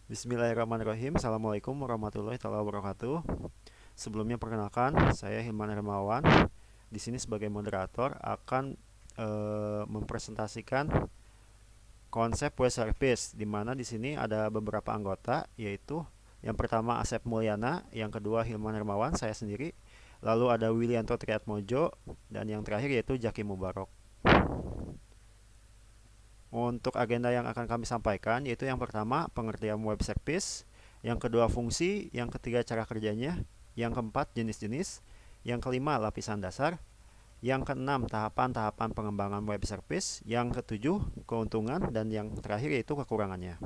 Bismillahirrahmanirrahim. Assalamualaikum warahmatullahi wabarakatuh. Sebelumnya perkenalkan, saya Hilman Hermawan. Di sini sebagai moderator akan mempresentasikan konsep web service, di mana di sini ada beberapa anggota, yaitu yang pertama Asep Mulyana, yang kedua Hilman Hermawan, saya sendiri, lalu ada Wilianto Triatmojo, dan yang terakhir yaitu Jaki Mubarok. Untuk agenda yang akan kami sampaikan yaitu yang pertama pengertian web service, yang kedua fungsi, yang ketiga cara kerjanya, yang keempat jenis-jenis, yang kelima lapisan dasar, yang keenam tahapan-tahapan pengembangan web service, yang ketujuh keuntungan, dan yang terakhir yaitu kekurangannya.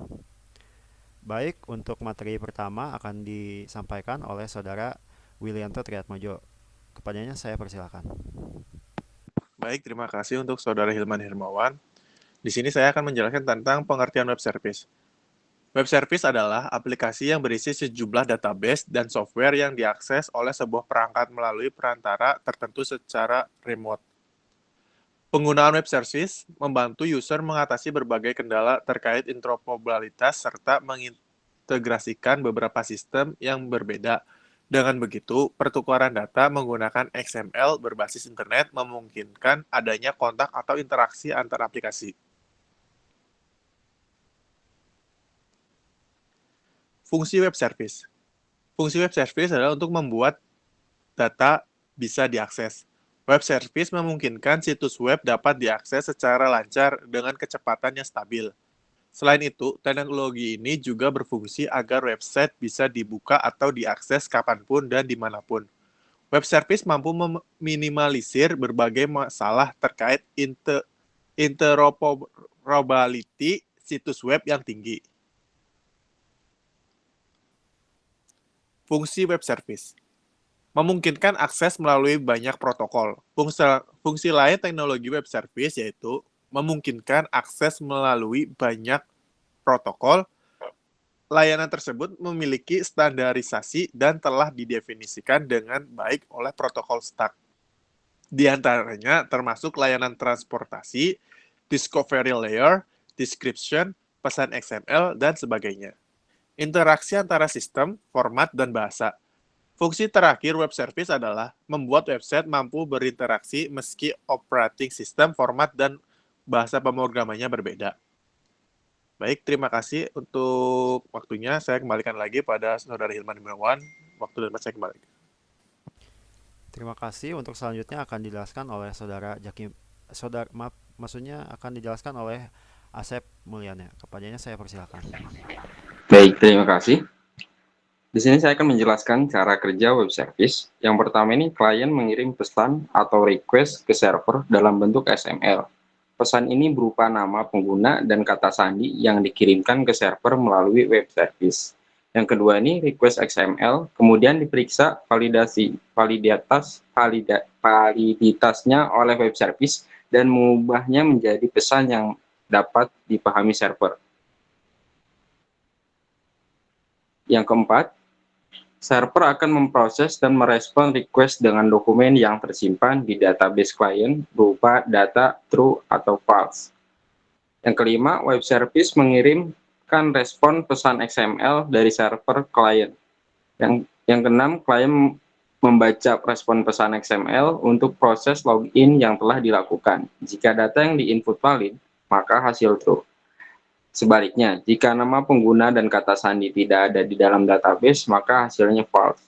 Baik, untuk materi pertama akan disampaikan oleh saudara Wilianto Triatmojo. Kepadanya saya persilakan. Baik, terima kasih untuk Saudara Hilman Hermawan. Di sini saya akan menjelaskan tentang pengertian web service. Web service adalah aplikasi yang berisi sejumlah database dan software yang diakses oleh sebuah perangkat melalui perantara tertentu secara remote. Penggunaan web service membantu user mengatasi berbagai kendala terkait interoperabilitas serta mengintegrasikan beberapa sistem yang berbeda. Dengan begitu, pertukaran data menggunakan XML berbasis internet memungkinkan adanya kontak atau interaksi antar aplikasi. Fungsi web service. Fungsi web service adalah untuk membuat data bisa diakses. Web service memungkinkan situs web dapat diakses secara lancar dengan kecepatan yang stabil. Selain itu, teknologi ini juga berfungsi agar website bisa dibuka atau diakses kapanpun dan dimanapun. Web service mampu meminimalisir berbagai masalah terkait interoperability situs web yang tinggi. Fungsi web service memungkinkan akses melalui banyak protokol. Fungsi lain teknologi web service yaitu memungkinkan akses melalui banyak protokol. Layanan tersebut memiliki standarisasi dan telah didefinisikan dengan baik oleh protokol STAR. Di antaranya termasuk layanan transportasi, discovery layer, description, pesan XML, dan sebagainya. Interaksi antara sistem, format, dan bahasa. Fungsi terakhir web service adalah membuat website mampu berinteraksi meski operating system, format, dan bahasa pemrogramannya berbeda. Baik, terima kasih untuk waktunya. Saya kembalikan lagi pada Saudara Hilman Hermawan. Waktu dan saya kembali. Terima kasih. Untuk selanjutnya akan dijelaskan oleh saudara Jaki. Maaf, maksudnya akan dijelaskan oleh Asep Mulyana. Kepadanya saya persilakan. Baik, terima kasih. Di sini saya akan menjelaskan cara kerja web service. Yang pertama ini klien mengirim pesan atau request ke server dalam bentuk XML. Pesan ini berupa nama pengguna dan kata sandi yang dikirimkan ke server melalui web service. Yang kedua ini request XML, kemudian diperiksa validitasnya oleh web service dan mengubahnya menjadi pesan yang dapat dipahami server. Yang keempat, server akan memproses dan merespon request dengan dokumen yang tersimpan di database klien berupa data true atau false. Yang kelima, web service mengirimkan respon pesan XML dari server klien. Yang keenam, klien membaca respon pesan XML untuk proses login yang telah dilakukan. Jika data yang diinput valid, maka hasil true. Sebaliknya, jika nama pengguna dan kata sandi tidak ada di dalam database, maka hasilnya false.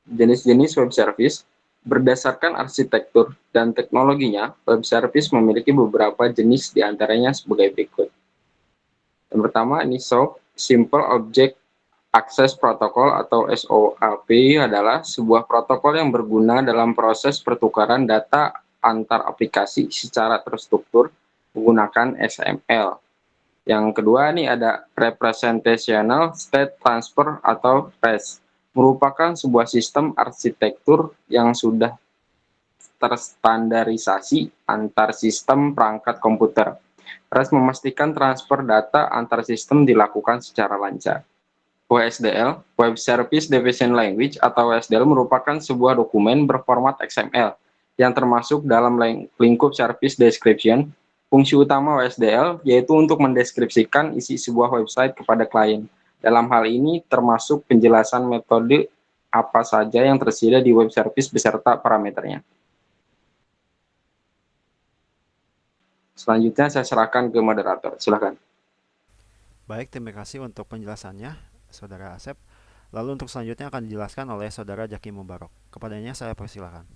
Jenis-jenis web service. Berdasarkan arsitektur dan teknologinya, web service memiliki beberapa jenis diantaranya sebagai berikut. Yang pertama, ini SOAP, Simple Object Access Protocol atau SOAP adalah sebuah protokol yang berguna dalam proses pertukaran data antar aplikasi secara terstruktur menggunakan XML. Yang kedua ini ada Representational State Transfer atau REST, merupakan sebuah sistem arsitektur yang sudah terstandarisasi antar sistem perangkat komputer. REST memastikan transfer data antar sistem dilakukan secara lancar. WSDL, Web Service Defined Language atau WSDL merupakan sebuah dokumen berformat XML yang termasuk dalam lingkup service description. Fungsi utama OSDL yaitu untuk mendeskripsikan isi sebuah website kepada klien. Dalam hal ini termasuk penjelasan metode apa saja yang tersedia di web service beserta parameternya. Selanjutnya saya serahkan ke moderator. Silakan. Baik, terima kasih untuk penjelasannya, Saudara Asep. Lalu untuk selanjutnya akan dijelaskan oleh Saudara Jaki Mubarok. Kepadanya saya persilakan.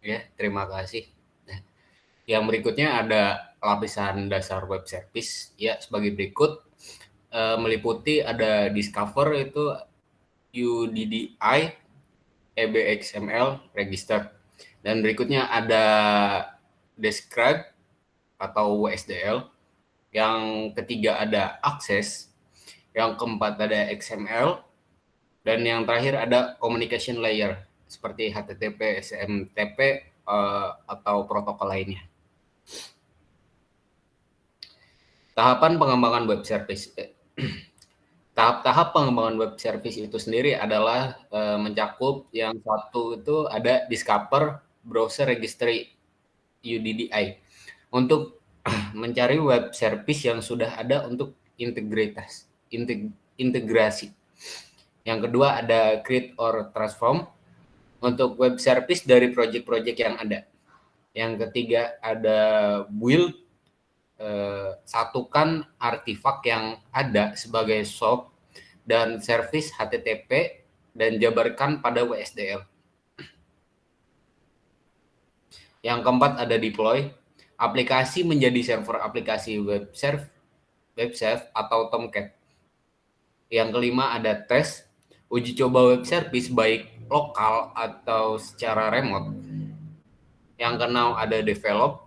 Ya, terima kasih. Nah, yang berikutnya ada lapisan dasar web service. Ya, sebagai berikut, meliputi ada discover itu UDDI, EBXML, register. Dan berikutnya ada describe atau WSDL. Yang ketiga ada access. Yang keempat ada XML. Dan yang terakhir ada communication layer seperti HTTP, SMTP, atau protokol lainnya. Tahapan pengembangan web service. Tahap-tahap pengembangan web service itu sendiri adalah mencakup yang satu itu ada discover browser registry UDDI untuk mencari web service yang sudah ada untuk integrasi. Yang kedua ada create or transform untuk web service dari project-project yang ada. Yang ketiga ada build, satukan artifak yang ada sebagai source dan service HTTP dan jabarkan pada WSDL. Yang keempat ada deploy, aplikasi menjadi server aplikasi web serve atau Tomcat. Yang kelima ada tes, uji coba web service baik lokal atau secara remote. Yang keenam ada develop,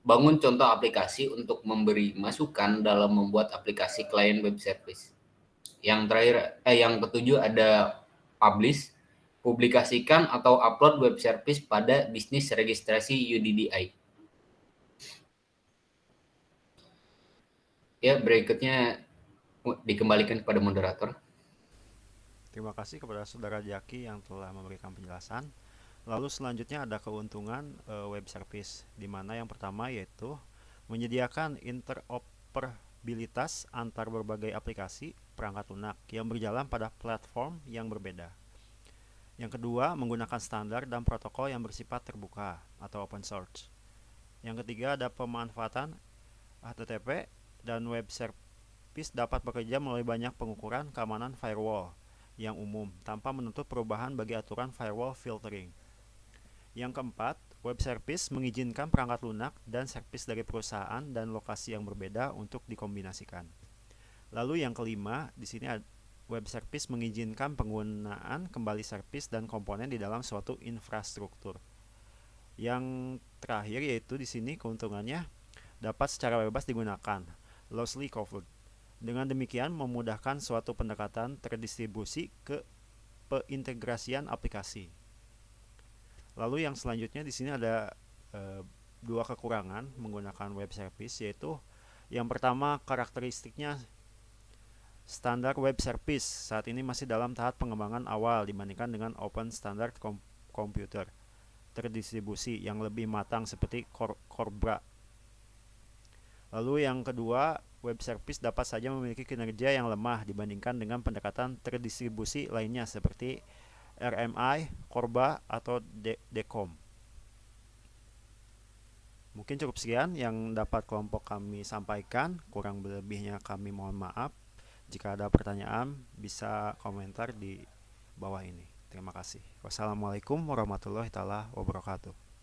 bangun contoh aplikasi untuk memberi masukan dalam membuat aplikasi klien web service. Yang terakhir, yang ketujuh ada publish, publikasikan atau upload web service pada bisnis registrasi UDDI. Ya, berikutnya dikembalikan kepada moderator. Terima kasih kepada Saudara Jaki yang telah memberikan penjelasan. Lalu selanjutnya ada keuntungan web service, di mana yang pertama yaitu menyediakan interoperabilitas antar berbagai aplikasi perangkat lunak yang berjalan pada platform yang berbeda. Yang kedua, menggunakan standar dan protokol yang bersifat terbuka atau open source. Yang ketiga, ada pemanfaatan HTTP dan web service dapat bekerja melalui banyak pengukuran keamanan firewall yang umum tanpa menuntut perubahan bagi aturan firewall filtering. Yang keempat, web service mengizinkan perangkat lunak dan service dari perusahaan dan lokasi yang berbeda untuk dikombinasikan. Lalu yang kelima, di sini web service mengizinkan penggunaan kembali service dan komponen di dalam suatu infrastruktur. Yang terakhir yaitu di sini keuntungannya dapat secara bebas digunakan, loosely coupled. Dengan demikian memudahkan suatu pendekatan terdistribusi ke peintegrasian aplikasi. Lalu yang selanjutnya di sini ada dua kekurangan menggunakan web service, yaitu yang pertama karakteristiknya standar web service saat ini masih dalam tahap pengembangan awal dibandingkan dengan open standard komputer terdistribusi yang lebih matang seperti Corbra. Lalu yang kedua, web service dapat saja memiliki kinerja yang lemah dibandingkan dengan pendekatan terdistribusi lainnya seperti RMI, Corba, atau Decom. Mungkin cukup sekian yang dapat kelompok kami sampaikan. Kurang lebihnya kami mohon maaf. Jika ada pertanyaan, bisa komentar di bawah ini. Terima kasih. Wassalamualaikum warahmatullahi wabarakatuh.